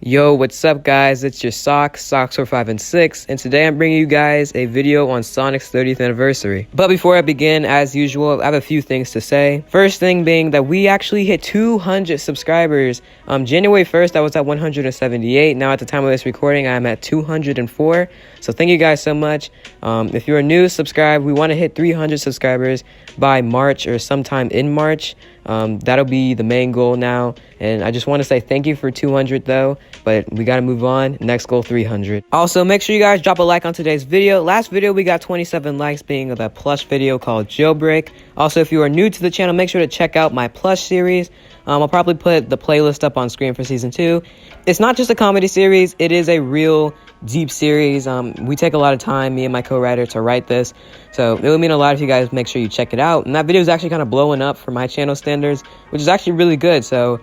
Yo, what's up guys? It's your Socks for 5 and 6, and today I'm bringing you guys a video on Sonic's 30th anniversary. But before I begin, as usual, I have a few things to say. First thing being that we actually hit 200 subscribers. January 1st, I was at 178. Now at the time of this recording, I'm at 204. So thank you guys so much. If you're new, subscribe. We want to hit 300 subscribers by March or sometime in March. That'll be the main goal now, and I just want to say thank you for 200 though, but we got to move on. Next goal, 300. Also, make sure you guys drop a like on today's video. Last video we got 27 likes, being of that plush video called Jailbreak. Also, if you are new to the channel, make sure to check out my plush series. I'll probably put the playlist up on screen for season 2. It's not just a comedy series, it is a real deep series. We take a lot of time, me and my co-writer, to write this, so it would mean a lot if you guys make sure you check it out. And that video is actually kind of blowing up for my channel standards, which is actually really good, so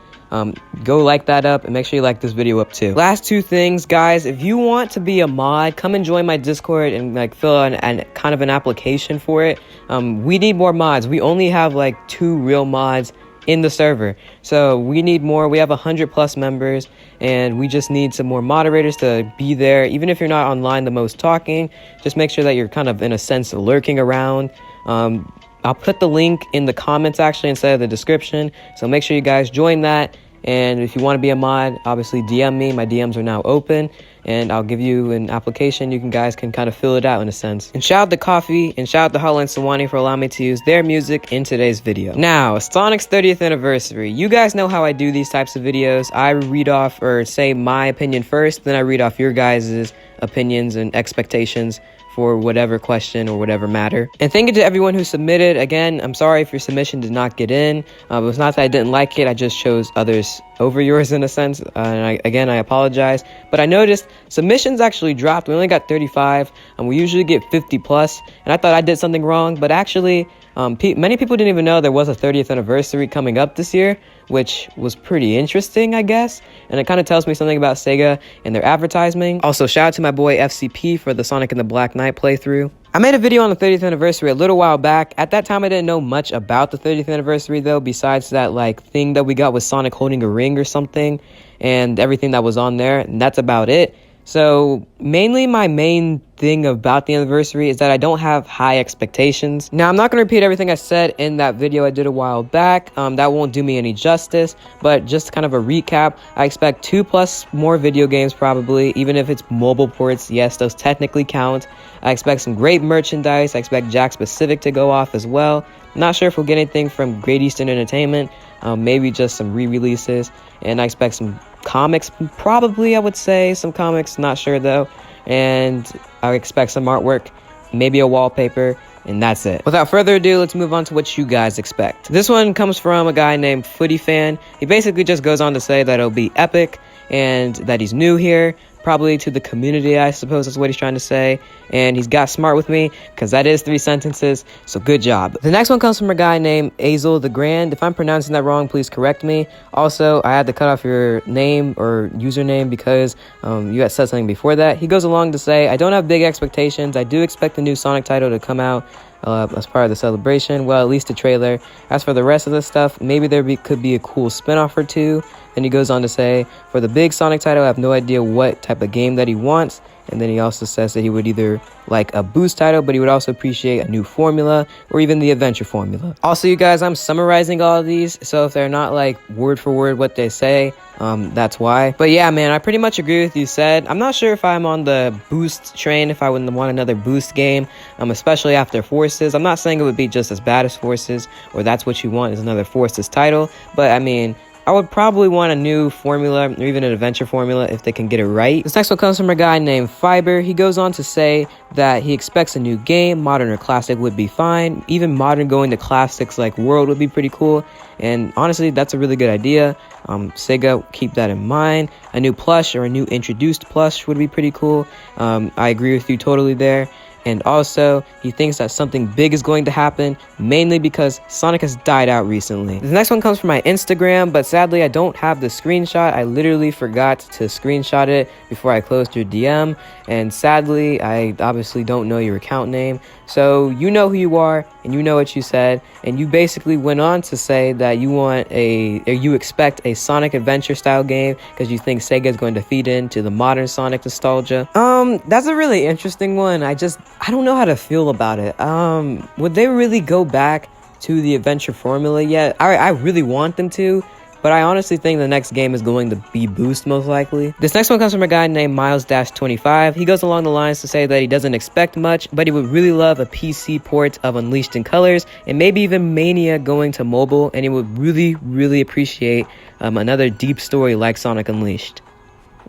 go like that up and make sure you like this video up too. Last two things, guys. If you want to be a mod, come and join my Discord and like fill out an kind of an application for it. We need more mods. We only have like 2 real mods in the server, so we need more. We have 100+ members, and we just need some more moderators to be there. Even if you're not online the most talking, just make sure that you're kind of in a sense lurking around. I'll put the link in the comments actually instead of the description, so make sure you guys join that. And if you want to be a mod, obviously DM me. My DMs are now open, and I'll give you an application. You guys can kind of fill it out in a sense. And shout out to Coffee and shout out to Hotline Sawani for allowing me to use their music in today's video. Now, Sonic's 30th anniversary. You guys know how I do these types of videos. I read off or say my opinion first, then I read off your guys' opinions and expectations for whatever question or whatever matter. And thank you to everyone who submitted. Again, I'm sorry if your submission did not get in. It was not that I didn't like it, I just chose others over yours in a sense. And I apologize. But I noticed submissions actually dropped. We only got 35, and we usually get 50+. And I thought I did something wrong, but actually, many people didn't even know there was a 30th anniversary coming up this year, which was pretty interesting, I guess. And it kind of tells me something about Sega and their advertising. Also, shout out to my boy FCP for the Sonic and the Black Knight playthrough. I made a video on the 30th anniversary a little while back. At that time, I didn't know much about the 30th anniversary though, besides that like thing that we got with Sonic holding a ring or something, and everything that was on there, and that's about it. So mainly my main thing about the anniversary is that I don't have high expectations. Now, I'm not going to repeat everything I said in that video I did a while back. That won't do me any justice, but just kind of a recap, I expect 2+ more video games probably, even if it's mobile ports. Yes, those technically count. I expect some great merchandise. I expect Jack Specific to go off as well. Not sure if we'll get anything from Great Eastern Entertainment. Maybe just some re-releases. And I expect some comics, probably, I would say some comics, not sure though. And I expect some artwork, maybe a wallpaper, and that's it. Without further ado, let's move on to what you guys expect. This one comes from a guy named Footy Fan. He basically just goes on to say that it'll be epic and that he's new here, probably to the community, I suppose is what he's trying to say. And he's got smart with me, because that is 3 sentences, so good job. The next one comes from a guy named Azel the Grand. If I'm pronouncing that wrong, please correct me. Also, I had to cut off your name or username because you had said something before that. He goes along to say, I don't have big expectations. I do expect the new Sonic title to come out as part of the celebration. Well, at least a trailer. As for the rest of the stuff, maybe could be a cool spin-off or 2. Then he goes on to say, for the big Sonic title, I have no idea what type of game that he wants. And then he also says that he would either like a boost title, but he would also appreciate a new formula or even the adventure formula. Also, you guys, I'm summarizing all of these, so if they're not like word for word what they say, that's why. But yeah, man, I pretty much agree with you said. I'm not sure if I'm on the boost train, if I would want another boost game, especially after Forces. I'm not saying it would be just as bad as Forces, or that's what you want is another Forces title, but I mean, I would probably want a new formula or even an adventure formula if they can get it right. This next one comes from a guy named Fiber. He goes on to say that he expects a new game. Modern or classic would be fine. Even modern going to classics like World would be pretty cool. And honestly, that's a really good idea. Sega, keep that in mind. A new plush or a new introduced plush would be pretty cool. I agree with you totally there. And also, he thinks that something big is going to happen, mainly because Sonic has died out recently. The next one comes from my Instagram, but sadly I don't have the screenshot. I literally forgot to screenshot it before I closed your DM, and sadly I obviously don't know your account name, So you know who you are, and you know what you said, and you basically went on to say that you expect a Sonic Adventure style game because you think Sega is going to feed into the modern Sonic nostalgia. That's a really interesting one. I don't know how to feel about it. Would they really go back to the adventure formula yet? I really want them to, but I honestly think the next game is going to be Boost, most likely. This next one comes from a guy named Miles-25. He goes along the lines to say that he doesn't expect much, but he would really love a PC port of Unleashed in Colors, and maybe even Mania going to mobile, and he would really appreciate another deep story like Sonic Unleashed.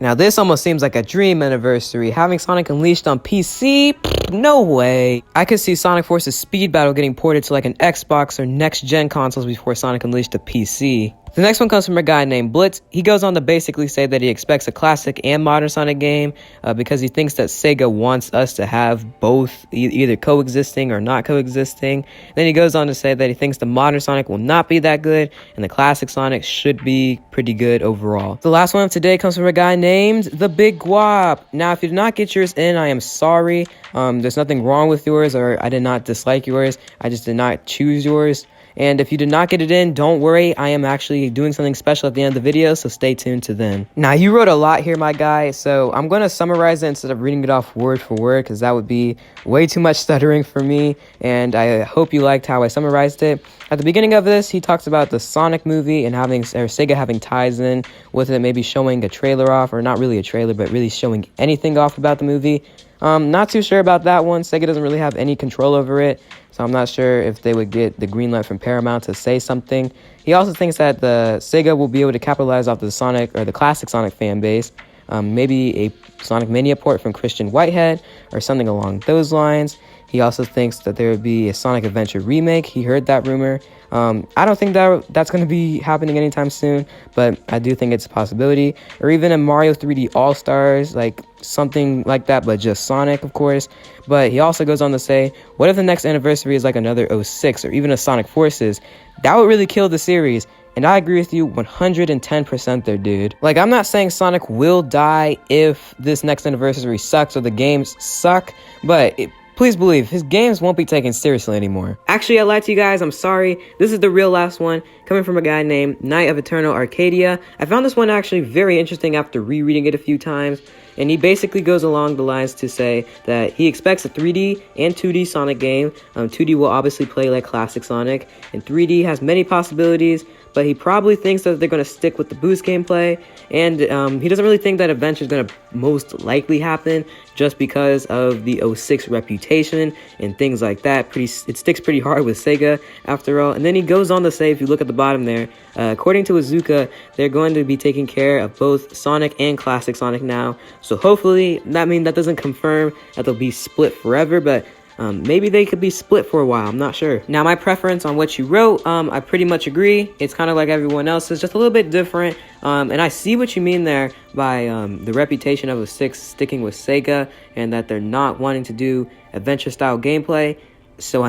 Now, this almost seems like a dream anniversary. Having Sonic Unleashed on PC? No way. I could see Sonic Force's Speed Battle getting ported to like an Xbox or next-gen consoles before Sonic Unleashed to PC. The next one comes from a guy named Blitz. He goes on to basically say that he expects a classic and modern Sonic game because he thinks that Sega wants us to have both either coexisting or not coexisting. Then he goes on to say that he thinks the modern Sonic will not be that good and the classic Sonic should be pretty good overall. The last one of today comes from a guy named The Big Guap. Now, if you did not get yours in, I am sorry. There's nothing wrong with yours, or I did not dislike yours. I just did not choose yours. And if you did not get it in, don't worry. I am actually doing something special at the end of the video, so stay tuned to then. Now, you wrote a lot here, my guy, so I'm going to summarize it instead of reading it off word for word, because that would be way too much stuttering for me, and I hope you liked how I summarized it. At the beginning of this, he talks about the Sonic movie and Sega having ties in with it, maybe showing a trailer off, or not really a trailer, but really showing anything off about the movie. Not too sure about that one. Sega doesn't really have any control over it, so I'm not sure if they would get the green light from Paramount to say something. He also thinks that the Sega will be able to capitalize off the Sonic or the classic Sonic fan base. Maybe a Sonic Mania port from Christian Whitehead or something along those lines. He also thinks that there would be a Sonic Adventure remake. He heard that rumor. I don't think that's going to be happening anytime soon, but I do think it's a possibility. Or even a Mario 3D All-Stars, like something like that, but just Sonic, of course. But he also goes on to say, what if the next anniversary is like another 06 or even a Sonic Forces? That would really kill the series. And I agree with you 110% there, dude. Like, I'm not saying Sonic will die if this next anniversary sucks or the games suck, but please believe, his games won't be taken seriously anymore. Actually, I lied to you guys, I'm sorry. This is the real last one, coming from a guy named Night of Eternal Arcadia. I found this one actually very interesting after rereading it a few times, and he basically goes along the lines to say that he expects a 3D and 2D Sonic game. 2D will obviously play like classic Sonic, and 3D has many possibilities, but he probably thinks that they're going to stick with the boost gameplay, and he doesn't really think that Adventure is going to most likely happen just because of the 06 reputation and things like that. It sticks pretty hard with Sega after all. And then he goes on to say, if you look at the bottom there, according to Azuka, they're going to be taking care of both Sonic and classic Sonic now. So hopefully, that doesn't confirm that they'll be split forever, but maybe they could be split for a while. I'm not sure. Now, my preference on what you wrote, I pretty much agree. It's kind of like everyone else's, just a little bit different. And I see what you mean there by the reputation of 06 sticking with Sega and that they're not wanting to do adventure-style gameplay. So,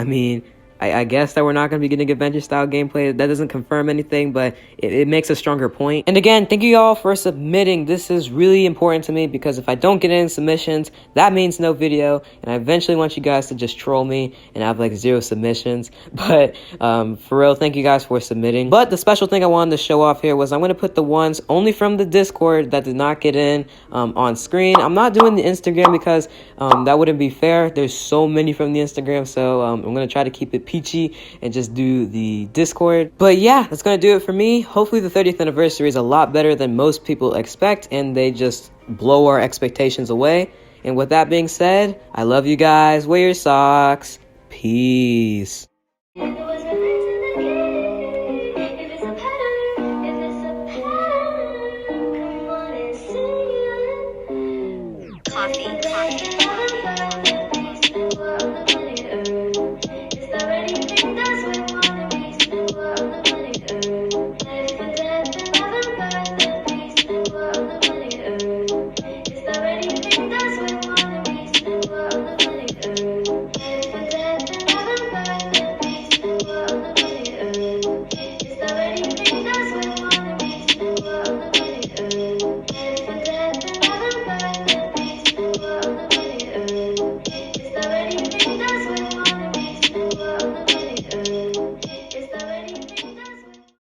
I guess that we're not going to be getting adventure-style gameplay. That doesn't confirm anything, but it makes a stronger point. And again, thank you all for submitting. This is really important to me because if I don't get any submissions, that means no video. And I eventually want you guys to just troll me and have like 0 submissions. But for real, thank you guys for submitting. But the special thing I wanted to show off here was I'm going to put the ones only from the Discord that did not get in on screen. I'm not doing the Instagram because that wouldn't be fair. There's so many from the Instagram, so I'm going to try to keep it peachy and just do the Discord. But yeah, that's gonna do it for me. Hopefully the 30th anniversary is a lot better than most people expect and they just blow our expectations away. And with that being said, I love you guys. Wear your socks. Peace. Coffee.